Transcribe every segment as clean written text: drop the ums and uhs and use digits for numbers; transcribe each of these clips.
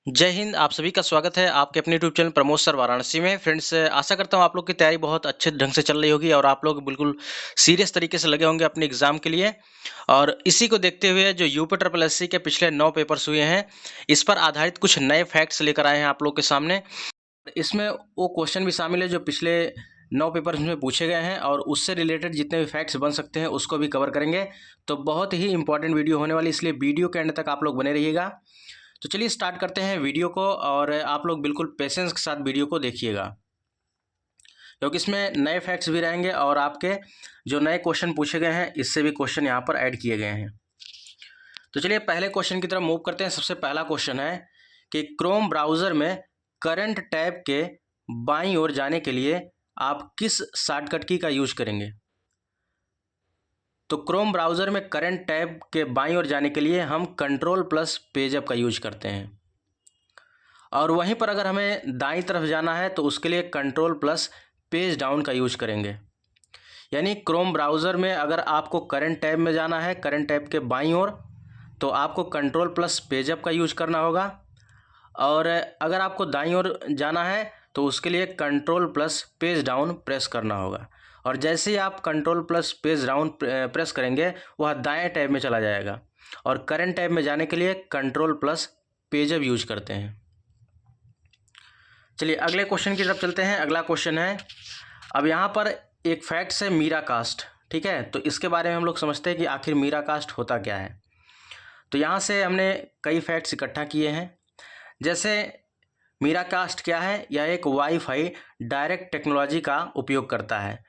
जय हिंद। आप सभी का स्वागत है आपके अपने YouTube channel Pramod sir Varanasi में। फ्रेंड्स, आशा करता हूँ आप लोग की तैयारी बहुत अच्छे ढंग से चल रही होगी और आप लोग बिल्कुल सीरियस तरीके से लगे होंगे अपने एग्जाम के लिए। और इसी को देखते हुए जो यूपी ट्रिपल एससी के पिछले 9 पेपर्स हुए हैं, इस पर आधारित कुछ नए फैक्ट्स लेकर आए हैं आप लोग के सामने। इसमें वो क्वेश्चन भी शामिल है जो पिछले 9 पेपर्स में पूछे गए हैं और उससे रिलेटेड जितने भी फैक्ट्स बन सकते हैं उसको भी कवर करेंगे। तो बहुत ही इंपॉर्टेंट वीडियो होने वाली, इसलिए वीडियो के एंड तक आप लोग बने रहिएगा। तो चलिए स्टार्ट करते हैं वीडियो को और आप लोग बिल्कुल पेशेंस के साथ वीडियो को देखिएगा, क्योंकि इसमें नए फैक्ट्स भी रहेंगे और आपके जो नए क्वेश्चन पूछे गए हैं इससे भी क्वेश्चन यहाँ पर ऐड किए गए हैं। तो चलिए पहले क्वेश्चन की तरफ मूव करते हैं। सबसे पहला क्वेश्चन है कि क्रोम ब्राउज़र में करंट टैब के बाईं ओर जाने के लिए आप किस शॉर्टकट की का यूज करेंगे। तो क्रोम ब्राउज़र में करंट टैब के बाईं ओर जाने के लिए हम कंट्रोल प्लस पेज अप का यूज करते हैं, और वहीं पर अगर हमें दाईं तरफ जाना है तो उसके लिए कंट्रोल प्लस पेज डाउन का यूज करेंगे। यानी क्रोम ब्राउज़र में अगर आपको करंट टैब में जाना है, करंट टैब के बाईं ओर, तो आपको कंट्रोल प्लस पेज अप का यूज करना होगा, और अगर आपको दाईं ओर जाना है तो उसके लिए control plus page down press करना होगा। और जैसे ही आप control plus page down press करेंगे वह दाएं टैब में चला जाएगा, और करंट टैब में जाने के लिए control plus page up use करते हैं। चलिए अगले क्वेश्चन की तरफ चलते हैं। अगला क्वेश्चन है, अब यहाँ पर एक फैक्ट्स है मीरा कास्ट। ठीक है, तो इसके बारे में हम लोग समझते हैं कि आखिर मीरा कास्ट होता क्या है। तो यहाँ से हमने कई फैक्ट्स इकट्ठा किए हैं। जैसे मीरा कास्ट क्या है, यह एक वाईफाई डायरेक्ट टेक्नोलॉजी का उपयोग करता है।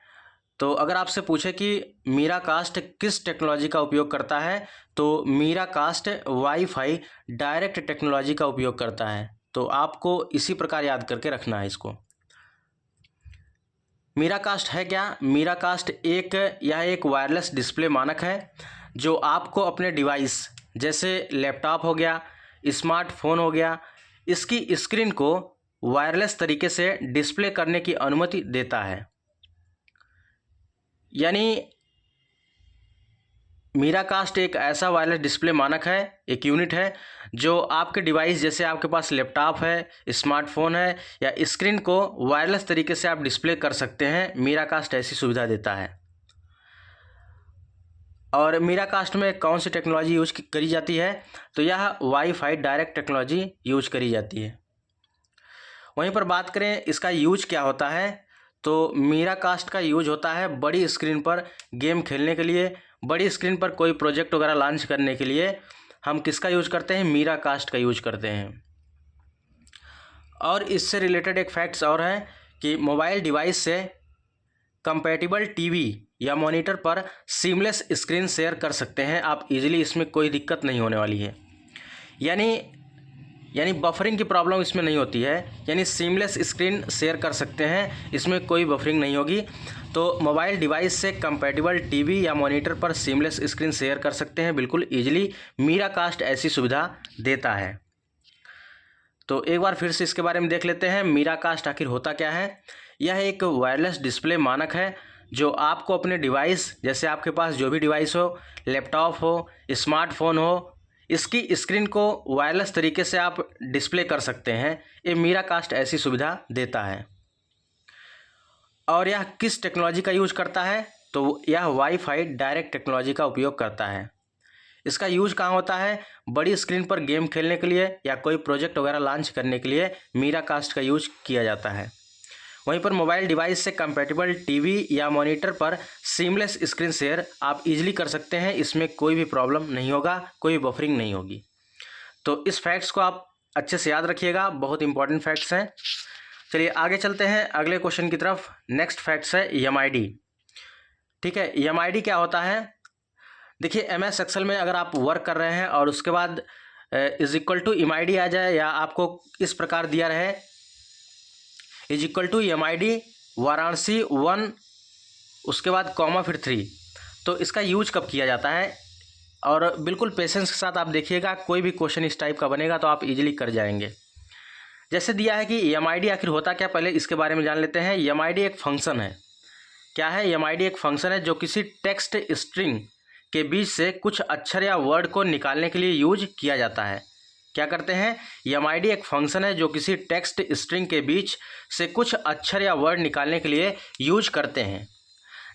तो अगर आपसे पूछे कि मीरा कास्ट किस टेक्नोलॉजी का उपयोग करता है, तो Miracast wifi direct technology का उपयोग करता है। तो आपको इसी प्रकार याद करके रखना है इसको। मीरा कास्ट है क्या? मीरा कास्ट यह एक वायरलेस डिस्प्ले मानक है जो आपको अपने डिवाइस जैसे लैपटॉप हो गया, स्मार्टफोन हो गया, इसकी स्क्रीन को वायरलेस तरीके से डिस्प्ले करने की अनुमति देता है। यानी मीरा कास्ट एक ऐसा वायरलेस डिस्प्ले मानक है, एक यूनिट है जो आपके डिवाइस जैसे आपके पास लैपटॉप है, स्मार्टफोन है, या स्क्रीन को वायरलेस तरीके से आप डिस्प्ले कर सकते हैं। मीरा कास्ट ऐसी सुविधा देता है। और मीरा कास्ट में कौन सी टेक्नोलॉजी यूज करी जाती है? तो यह वाईफाई डायरेक्ट टेक्नोलॉजी यूज करी जाती है। वहीं पर बात करें इसका यूज क्या होता है, तो मीरा कास्ट का यूज होता है बड़ी स्क्रीन पर गेम खेलने के लिए, बड़ी स्क्रीन पर कोई प्रोजेक्ट वगैरह लॉन्च करने के लिए हम किसका यूज करते हैं? मीरा कास्ट का यूज करते हैं। और इससे रिलेटेड एक फैक्ट्स और है कि मोबाइल डिवाइस से कंपैटिबल टीवी या मॉनिटर पर सीमलेस स्क्रीन शेयर कर सकते हैं आप इजीली, इसमें कोई दिक्कत नहीं होने वाली है। यानी बफरिंग की प्रॉब्लम इसमें नहीं होती है। यानी सीमलेस स्क्रीन शेयर कर सकते हैं, इसमें कोई बफरिंग नहीं होगी। तो मोबाइल डिवाइस से कंपैटिबल टीवी या मॉनिटर पर सीमलेस स्क्रीन शेयर कर सकते हैं बिल्कुल ईजिली। मीरा कास्ट ऐसी सुविधा देता है। तो एक बार फिर से इसके बारे में देख लेते हैं, मीरा कास्ट आखिर होता क्या है। यह एक वायरलेस डिस्प्ले मानक है जो आपको अपने डिवाइस जैसे आपके पास जो भी डिवाइस हो, लैपटॉप हो, स्मार्टफोन हो, इसकी स्क्रीन को वायरलेस तरीके से आप डिस्प्ले कर सकते हैं। ये मीरा कास्ट ऐसी सुविधा देता है। और यह किस टेक्नोलॉजी का यूज करता है? तो यह वाईफाई डायरेक्ट टेक्नोलॉजी का उपयोग करता है। इसका यूज कहाँ होता है? बड़ी स्क्रीन पर गेम खेलने के लिए या कोई प्रोजेक्ट वगैरह लॉन्च करने के लिए मीरा कास्ट का यूज किया जाता है। वहीं पर मोबाइल डिवाइस से कंपैटिबल टीवी या मॉनिटर पर सीमलेस स्क्रीन शेयर आप इजीली कर सकते हैं, इसमें कोई भी प्रॉब्लम नहीं होगा, कोई बफरिंग नहीं होगी। तो इस फैक्ट्स को आप अच्छे से याद रखिएगा, बहुत इंपॉर्टेंट फैक्ट्स हैं। चलिए आगे चलते हैं अगले क्वेश्चन की तरफ। नेक्स्ट फैक्ट्स है एमआईडी। ठीक है, एमआईडी क्या होता है? देखिए एमएस एक्सेल में अगर आप वर्क कर रहे हैं और उसके बाद इज इक्वल टू एमआईडी आ जाए, या आपको इस प्रकार दिया रहे is equal to MID Varanasi 1, उसके बाद कॉमा फिर 3, तो इसका यूज कब किया जाता है? और बिल्कुल पेशेंस के साथ आप देखिएगा, कोई भी क्वेश्चन इस टाइप का बनेगा तो आप इजीली कर जाएंगे। जैसे दिया है कि एमआईडी आखिर होता क्या, पहले इसके बारे में जान लेते हैं। एमआईडी एक फंक्शन है। क्या है? एमआईडी एक फंक्शन है जो किसी टेक्स्ट स्ट्रिंग के बीच से कुछ अक्षर या वर्ड को निकालने के लिए यूज किया जाता है। क्या करते हैं, एमआईडी एक फंक्शन है जो किसी टेक्स्ट स्ट्रिंग के बीच से कुछ अक्षर या वर्ड निकालने के लिए यूज करते हैं।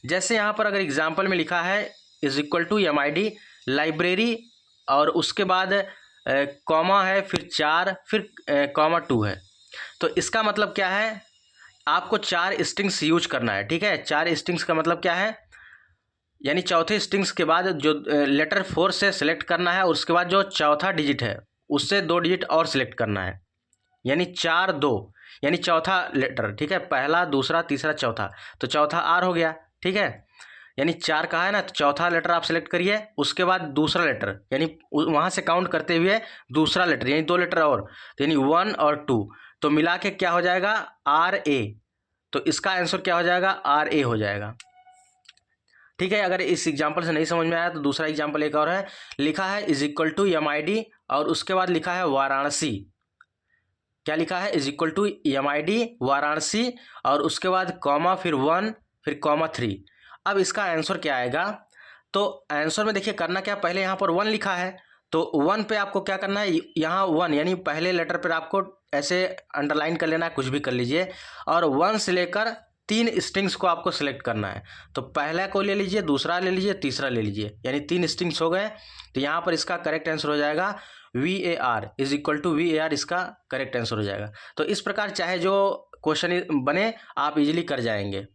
जैसे यहाँ पर अगर एग्जाम्पल में लिखा है is equal to MID library और उसके बाद कॉमा है, फिर 4, फिर कॉमा 2 है, तो इसका मतलब क्या है, आपको 4 स्ट्रिंग्स यूज करना है। ठीक है, 4 स्ट्रिंग्स का मतलब क्या है, यानी चौथे स्ट्रिंग्स के बाद जो लेटर 4 से सिलेक्ट करना है और उसके बाद जो चौथा डिजिट है उससे 2 डिजिट और सिलेक्ट करना है, यानी 4 2, यानी चौथा लेटर। ठीक है, पहला, दूसरा, तीसरा, चौथा, तो चौथा आर हो गया। ठीक है, यानी 4 कहा है ना, तो चौथा लेटर आप सेलेक्ट करिए, उसके बाद दूसरा लेटर, यानी वहाँ से काउंट करते हुए दूसरा लेटर, यानी 2 लेटर और, तो यानी 1 और 2, तो मिला के क्या हो जाएगा, आर ए। तो इसका आंसर क्या हो जाएगा, आर ए हो जाएगा। ठीक है, अगर इस एग्जाम्पल से नहीं समझ में आया तो दूसरा एग्जाम्पल एक और है, लिखा है इज इक्वल टू एमआईडी और उसके बाद लिखा है वाराणसी। क्या लिखा है, is equal to MID Varanasi और उसके बाद कॉमा, फिर 1, फिर कॉमा 3। अब इसका आंसर क्या आएगा, तो आंसर में देखिए करना क्या, पहले यहाँ पर 1 लिखा है तो 1 पे आपको क्या करना है, यहाँ 1 यानी पहले लेटर पर आपको ऐसे अंडरलाइन कर लेना है, कुछ भी कर लीजिए, और 1 से लेकर 3 स्ट्रिंग्स को आपको सेलेक्ट करना है। तो पहला को ले लीजिए, दूसरा ले लीजिए, तीसरा ले लीजिए, यानी 3 स्ट्रिंग्स हो गए। तो यहाँ पर इसका करेक्ट आंसर हो जाएगा VAR is equal to VAR, इसका करेक्ट आंसर हो जाएगा। तो इस प्रकार चाहे जो क्वेश्चन बने आप इजीली कर जाएंगे।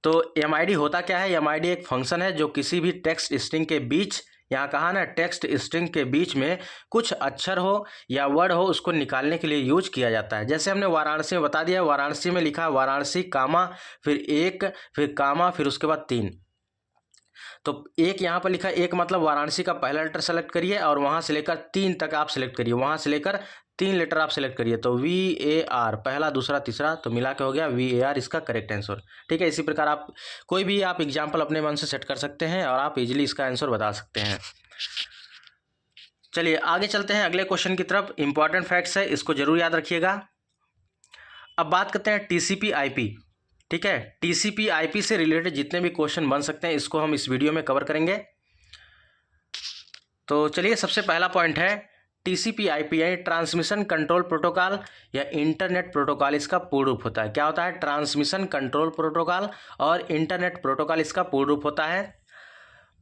तो एमआईडी होता क्या है, एमआईडी एक फंक्शन है जो किसी भी टेक्स्ट स्ट्रिंग के बीच, यहाँ कहा ना टेक्स्ट स्ट्रिंग के बीच में कुछ अक्षर हो या वर्ड हो उसको निकालने के लिए यूज किया जाता है। जैसे हमने वाराणसी में बता दिया, वाराणसी में लिखा है वाराणसी कामा, फिर 1, फिर कामा, फिर उसके बाद 3, तो 1 यहाँ पर लिखा है, 1 मतलब वाराणसी का पहला लेटर सेलेक्ट करिए और वहाँ से लेकर 3 तक आप सेलेक्ट करिए, वहाँ से लेकर 3 लेटर आप सेलेक्ट करिए, तो VAR पहला, दूसरा, तीसरा, तो मिला के हो गया VAR, इसका करेक्ट आंसर। ठीक है, इसी प्रकार आप कोई भी आप एग्जाम्पल अपने मन से सेट कर सकते हैं और आप इजीली इसका आंसर बता सकते हैं। चलिए आगे चलते हैं अगले क्वेश्चन की तरफ। इंपॉर्टेंट फैक्ट्स है, इसको जरूर याद रखिएगा। अब बात करते हैं TCP/IP। ठीक है, TCP/IP से रिलेटेड जितने भी क्वेश्चन बन सकते हैं इसको हम इस वीडियो में कवर करेंगे। तो चलिए सबसे पहला पॉइंट है TCP/IP यानी ट्रांसमिशन कंट्रोल प्रोटोकॉल या इंटरनेट प्रोटोकॉल, इसका पूर्ण रूप होता है। क्या होता है, ट्रांसमिशन कंट्रोल प्रोटोकॉल और इंटरनेट प्रोटोकॉल, इसका पूर्ण रूप होता है।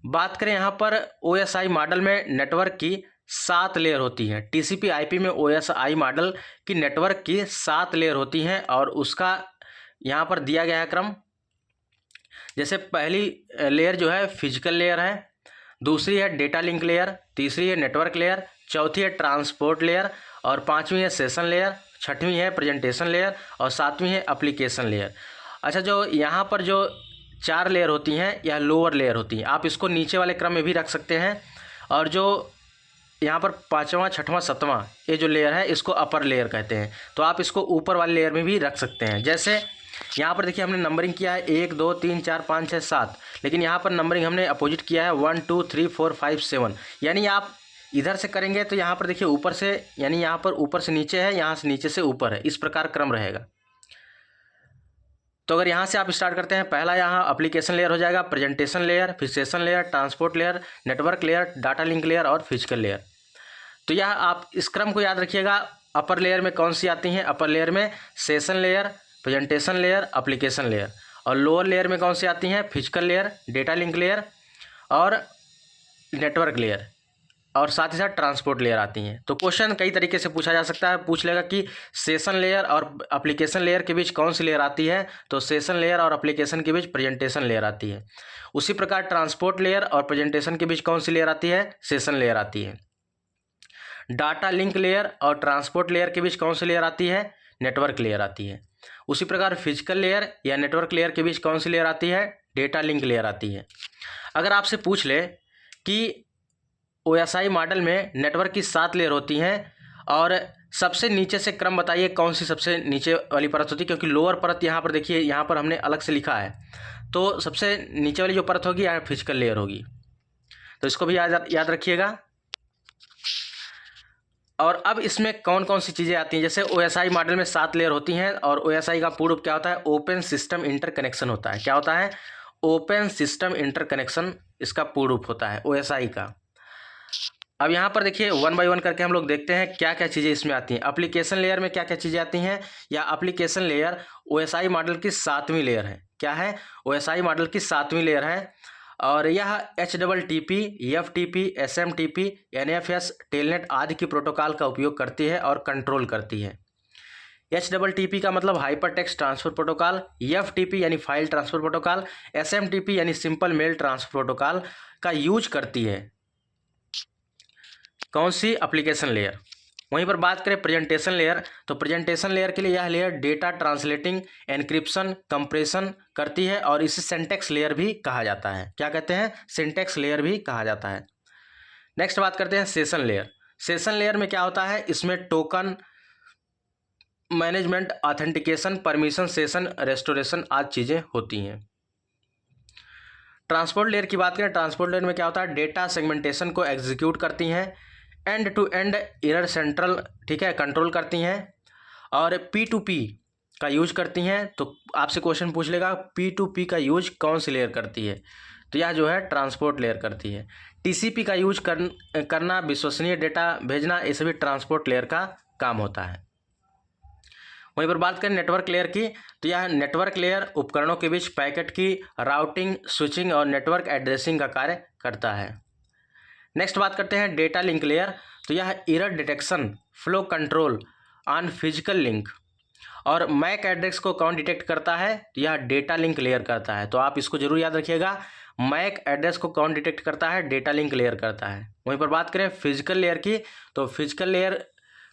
बात करें यहाँ पर OSI मॉडल में नेटवर्क की 7 लेयर होती हैं। TCP/IP में OSI मॉडल की नेटवर्क की 7 लेयर होती हैं और उसका यहाँ पर दिया गया है क्रम। जैसे पहली लेयर जो है फिजिकल लेयर है, दूसरी है डेटा लिंक लेयर, तीसरी है नेटवर्क लेयर, चौथी है ट्रांसपोर्ट लेयर और 5वीं है सेशन लेयर, 6वीं है प्रेजेंटेशन लेयर और 7वीं है एप्लीकेशन लेयर। अच्छा, जो यहाँ पर जो 4 लेयर होती हैं यह लोअर लेयर होती हैं, आप इसको नीचे वाले क्रम में भी रख सकते हैं। और जो यहाँ पर 5वां, 6वां, 7वां ये जो लेयर है इसको अपर लेयर कहते हैं, तो आप इसको ऊपर वाले लेयर में भी रख सकते हैं। जैसे यहाँ पर देखिए हमने नंबरिंग किया है 1 2 3 4 5 6 7, लेकिन यहाँ पर नंबरिंग हमने अपोजिट किया है 1 2 3 4 5 7, यानी आप इधर से करेंगे तो यहाँ पर देखिए ऊपर से, यानी यहाँ पर ऊपर से नीचे है, यहाँ से नीचे से ऊपर है, इस प्रकार क्रम रहेगा। तो अगर यहाँ से आप स्टार्ट करते हैं, पहला यहाँ एप्लीकेशन लेयर हो जाएगा, प्रेजेंटेशन लेयर, फिर session layer, transport layer, network layer, data link layer और फिजिकल लेयर। तो यह आप इस क्रम को याद रखिएगा। अपर लेयर में कौन सी आती हैं, अपर लेयर में session layer, presentation layer, application layer, और लोअर लेयर में कौन सी आती हैं, physical layer, data link layer और नेटवर्क लेयर, और साथ ही साथ ट्रांसपोर्ट लेयर आती हैं। तो क्वेश्चन कई तरीके से पूछा जा सकता है, पूछ लेगा कि सेशन लेयर और एप्लीकेशन लेयर के बीच कौन सी लेयर आती है, तो सेशन लेयर और एप्लीकेशन के बीच प्रेजेंटेशन लेयर आती है। उसी प्रकार ट्रांसपोर्ट लेयर और प्रेजेंटेशन के बीच कौन सी लेयर आती है, सेशन लेयर आती है। डाटा लिंक लेयर और ट्रांसपोर्ट लेयर के बीच कौन सी लेयर आती है, नेटवर्क लेयर आती है। उसी प्रकार फिजिकल लेयर या नेटवर्क लेयर के बीच कौन सी लेयर आती है, डेटा लिंक लेयर आती है। अगर आपसे पूछ ले कि OSI मॉडल में नेटवर्क की 7 लेयर होती हैं और सबसे नीचे से क्रम बताइए कौन सी सबसे नीचे वाली परत होती है, क्योंकि लोअर परत यहाँ पर देखिए, यहाँ पर हमने अलग से लिखा है, तो सबसे नीचे वाली जो परत होगी यहाँ फिजिकल लेयर होगी, तो इसको भी याद रखिएगा। और अब इसमें कौन कौन सी चीज़ें आती हैं, जैसे OSI मॉडल में 7 लेयर होती हैं और OSI का पूर्ण रूप क्या होता है, ओपन सिस्टम इंटरकनेक्शन होता है। क्या होता है, ओपन सिस्टम इंटरकनेक्शन, इसका पूर्ण रूप होता है OSI का। अब यहाँ पर देखिए वन बाय वन करके हम लोग देखते हैं क्या क्या चीज़ें इसमें आती हैं। एप्लीकेशन लेयर में क्या क्या चीज़ें आती हैं, या एप्लीकेशन लेयर OSI मॉडल की 7वीं लेयर है। क्या है? OSI मॉडल की 7वीं लेयर है, और यह HTTP, FTP, SMTP, NFS, telnet आदि की प्रोटोकॉल का उपयोग करती है और कंट्रोल करती है। HTTP का मतलब hyper text transfer protocol, FTP यानी फाइल ट्रांसफर प्रोटोकॉल, SMTP यानी सिंपल मेल ट्रांसफर प्रोटोकॉल का यूज करती है कौन सी? Application layer. वहीं पर बात करें प्रेजेंटेशन लेयर, तो प्रेजेंटेशन लेयर के लिए यह layer data translating, encryption, compression करती है, और इसे सिंटैक्स लेयर भी कहा जाता है। क्या कहते हैं? सिंटैक्स लेयर भी कहा जाता है। नेक्स्ट बात करते हैं सेशन लेयर। सेशन लेयर में क्या होता है? इसमें token management, authentication, permission, session restoration आदि चीज़ें होती हैं। ट्रांसपोर्ट लेयर की बात करें, ट्रांसपोर्ट लेयर में क्या होता है? डेटा सेगमेंटेशन को एग्जीक्यूट करती हैं, end to end error central, ठीक है, कंट्रोल करती हैं, और P2P का यूज करती हैं। तो आपसे क्वेश्चन पूछ लेगा P2P का यूज कौन सी लेयर करती है? तो यह जो है ट्रांसपोर्ट लेयर करती है। TCP का यूज करना, विश्वसनीय डेटा भेजना, ये सभी ट्रांसपोर्ट लेयर का काम होता है। वहीं पर बात करें नेटवर्क लेयर की, तो यह नेटवर्क लेयर उपकरणों के बीच पैकेट की राउटिंग, स्विचिंग और नेटवर्क एड्रेसिंग का कार्य करता है। नेक्स्ट बात करते हैं डेटा लिंक लेयर, तो यह error detection, flow control on physical link, और मैक एड्रेस को कौन डिटेक्ट करता है? तो यह डेटा लिंक लेयर करता है। तो आप इसको जरूर याद रखिएगा, मैक एड्रेस को कौन डिटेक्ट करता है? डेटा लिंक लेयर करता है। वहीं पर बात करें फिजिकल लेयर की, तो फिजिकल लेयर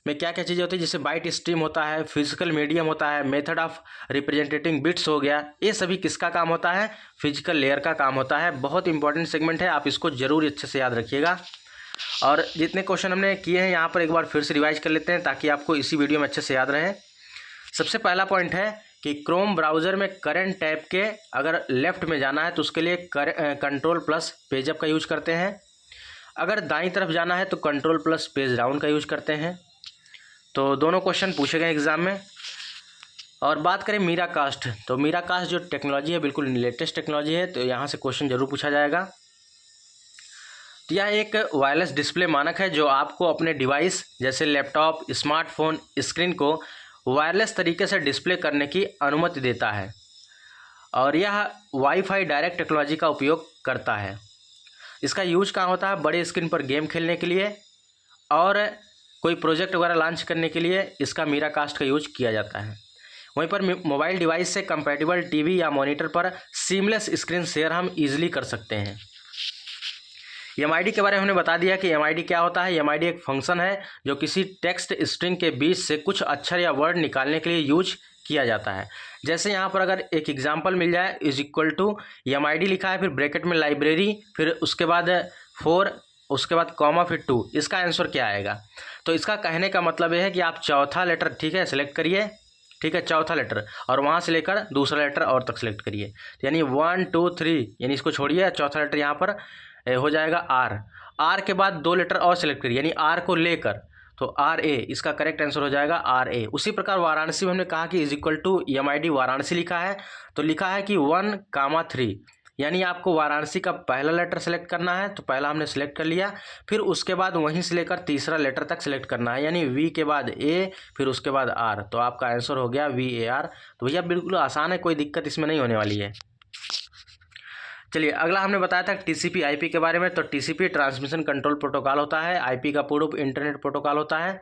में क्या क्या चीज़ें होती है? जैसे बाइट स्ट्रीम होता है, फिजिकल मीडियम होता है, मेथड ऑफ रिप्रेजेंटेटिंग बिट्स हो गया, ये सभी किसका काम होता है? फिजिकल लेयर का काम होता है। बहुत इंपॉर्टेंट सेगमेंट है, आप इसको जरूर अच्छे से याद रखिएगा। और जितने क्वेश्चन हमने किए हैं यहाँ पर एक बार फिर से रिवाइज कर लेते हैं ताकि आपको इसी वीडियो में अच्छे से याद रहे। सबसे पहला पॉइंट है कि क्रोम ब्राउज़र में करंट टैब के अगर लेफ्ट में जाना है तो उसके लिए कंट्रोल प्लस पेज अप का यूज करते हैं। अगर दाईं तरफ जाना है तो कंट्रोल प्लस पेज डाउन का यूज करते हैं। तो दोनों क्वेश्चन पूछे गए एग्जाम में। और बात करें मीरा कास्ट, तो मीरा कास्ट जो टेक्नोलॉजी है बिल्कुल लेटेस्ट टेक्नोलॉजी है, तो यहाँ से क्वेश्चन जरूर पूछा जाएगा। तो यह एक वायरलेस डिस्प्ले मानक है जो आपको अपने डिवाइस जैसे लैपटॉप, स्मार्टफोन स्क्रीन को वायरलेस तरीके से डिस्प्ले करने की अनुमति देता है, और यह वाईफाई डायरेक्ट टेक्नोलॉजी का उपयोग करता है। इसका यूज कहाँ होता है? बड़े स्क्रीन पर गेम खेलने के लिए और कोई प्रोजेक्ट वगैरह लॉन्च करने के लिए इसका मीरा कास्ट का यूज किया जाता है। वहीं पर मोबाइल डिवाइस से कंपैटिबल टीवी या मॉनिटर पर सीमलेस स्क्रीन शेयर हम इजीली कर सकते हैं। MID के बारे में हमने बता दिया कि MID क्या होता है। MID एक फंक्शन है जो किसी टेक्स्ट स्ट्रिंग के बीच से कुछ अक्षर या वर्ड निकालने के लिए यूज किया जाता है। जैसे यहाँ पर अगर एक एग्जांपल मिल जाए, इज इक्वल टू MID लिखा है, फिर ब्रैकेट में लाइब्रेरी, फिर उसके बाद 4, उसके बाद कॉमा, फिर 2, इसका आंसर क्या आएगा? तो इसका कहने का मतलब यह है कि आप चौथा लेटर, ठीक है, सेलेक्ट करिए, ठीक है, चौथा लेटर, और वहाँ से लेकर दूसरा लेटर और तक सेलेक्ट करिए। यानी 1 2 3, यानी इसको छोड़िए, चौथा लेटर यहाँ पर हो जाएगा R के बाद 2 लेटर और सेलेक्ट करिए, यानी R को लेकर, तो RA, इसका करेक्ट आंसर हो जाएगा RA। उसी प्रकार वाराणसी में हमने कहा कि is equal to MID Varanasi लिखा है, तो लिखा है कि 1, 3, यानी आपको वाराणसी का पहला लेटर सेलेक्ट करना है, तो पहला हमने सेलेक्ट कर लिया, फिर उसके बाद वहीं से लेकर तीसरा लेटर तक सेलेक्ट करना है, यानी V के बाद A, फिर उसके बाद R, तो आपका आंसर हो गया VAR। तो भैया बिल्कुल आसान है, कोई दिक्कत इसमें नहीं होने वाली है। चलिए अगला हमने बताया था TCP IP के बारे में। तो TCP ट्रांसमिशन कंट्रोल प्रोटोकॉल होता है, IP का पूर्ण इंटरनेट प्रोटोकॉल होता है,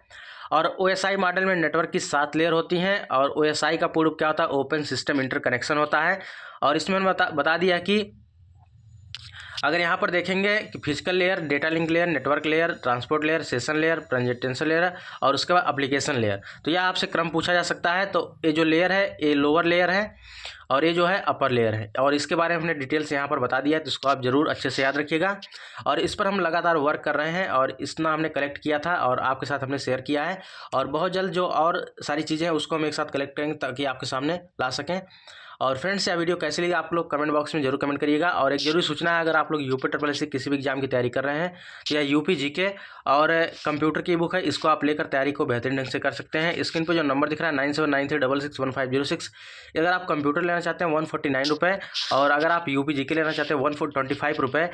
और OSI मॉडल में नेटवर्क की 7 लेयर होती हैं, और OSI का पूर्ण क्या होता है? ओपन सिस्टम इंटरकनेक्शन होता है। और इसमें हमने बता दिया कि अगर यहाँ पर देखेंगे कि physical layer, data link layer, network layer, transport layer, session layer, presentation layer, और उसके बाद एप्लीकेशन लेयर, तो यह आपसे क्रम पूछा जा सकता है। तो ये जो लेयर है ये लोअर लेयर है, और ये जो है अपर लेयर है, और इसके बारे में हमने डिटेल से यहाँ पर बता दिया है, तो इसको आप जरूर अच्छे से याद रखिएगा। और इस पर हम लगातार वर्क कर रहे हैं, और इतना हमने कलेक्ट किया था और आपके साथ हमने शेयर किया है, और बहुत जल्द जो और सारी चीज़ें हैं उसको हम एक साथ कलेक्ट करेंगे ताकि आपके सामने ला सकें। और फ्रेंड्स यह वीडियो कैसी लगी आप लोग कमेंट बॉक्स में जरूर कमेंट करिएगा। और एक जरूरी सूचना है, अगर आप लोग UP किसी भी एग्जाम की तैयारी कर रहे हैं तो यह UP GK और कंप्यूटर की बुक है, इसको आप लेकर तैयारी को बेहतरीन ढंग से कर सकते हैं। स्क्रीन पर जो नंबर दिख रहा है 9793661506, अगर आप कंप्यूटर लेना लेना चाहते हैं 149 रुपये, और अगर आप यूपी जीके लेना चाहते हैं 125 रुपये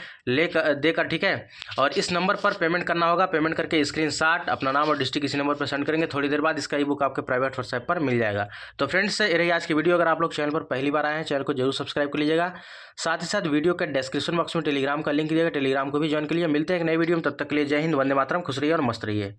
देकर, ठीक है। और इस नंबर पर पेमेंट करना होगा। पेमेंट करके स्क्रीनशॉट अपना नाम और डिस्ट्रिक्ट इसी नंबर पर सेंड करेंगे। थोड़ी देर बाद इसका ई बुक आपके प्राइवेट व्हाट्सएप पर मिल जाएगा। तो फ्रेंड्स, ये रही आज की वीडियो। अगर आप लोग चैनल पर पहली बार आए हैं, चैनल को जरूर सब्सक्राइब कर लीजिएगा। साथ ही साथ वीडियो के डिस्क्रिप्शन बॉक्स में टेलीग्राम का लिंक दिएगा, टेलीग्राम को भी ज्वाइन कर लीजिए। मिलते हैं एक नई वीडियो में, तब तक के लिए जय हिंद, वंदे मातरम, खुश रहिए और मस्त रहिए।